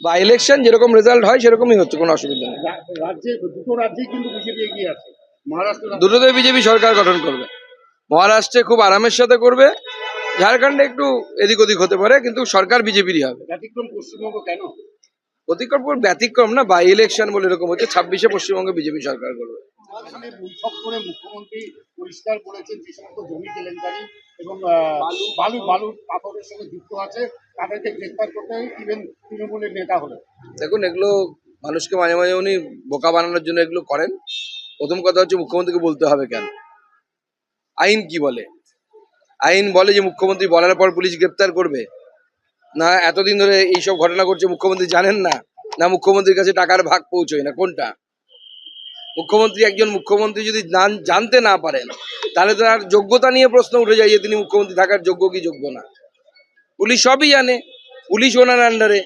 বা ইলেকশন যেরকম রেজাল্ট হয় সেরকমই হচ্ছে, কোনো অসুবিধা নেই। রাজ্যে দুটো রাজ্যে কিন্তু বিজেপি এগিয়ে আছে। মহারাষ্ট্র দুটোতে বিজেপি সরকার গঠন করবে। মহারাষ্ট্রে খুব আরামের সাথে করবে, ঝাড়খণ্ডে একটু এদিক ওদিক হতে পারে, কিন্তু সরকার বিজেপিরই হবে। ব্যতিক্রম পশ্চিমবঙ্গ কেন? অতিক্রম ব্যতিক্রম না, বাই ইলেকশন বলে এরকম হচ্ছে। 26-এ পশ্চিমবঙ্গে বিজেপি সরকার করবে। এখানে বৈঠক করে মুখ্যমন্ত্রী পরিষ্কার বলেছেন যে সমস্ত জমি কেলেঙ্কারি এবং বালু পাথরের সঙ্গে যুক্ত আছে তাদেরকে গ্রেফতার করতে হবে, ইভেন তৃণমূলের নেতা হলে। দেখুন, এগুলো মানুষকে মাঝে মাঝে উনি বোকা বানানোর জন্য এগুলো করেন। প্রথম কথা হচ্ছে, মুখ্যমন্ত্রীকে বলতে হবে কেন? আইন কি বলে? আইন বলে যে মুখ্যমন্ত্রী বলার পর পুলিশ গ্রেপ্তার করবে। না এতদিন ধরে এইসব ঘটনা করছে মুখ্যমন্ত্রী জানেন না, না মুখ্যমন্ত্রীর কাছে টাকার ভাগ পৌঁছয় না, কোনটা? একজন মুখ্যমন্ত্রী যদি জানতে না পারেন, তাহলে তার যোগ্যতা নিয়ে প্রশ্ন উঠে যায় যে তিনি মুখ্যমন্ত্রী থাকার যোগ্য কি যোগ্য না। পুলিশ সবই জানে, পুলিশ ওনার আন্ডারে।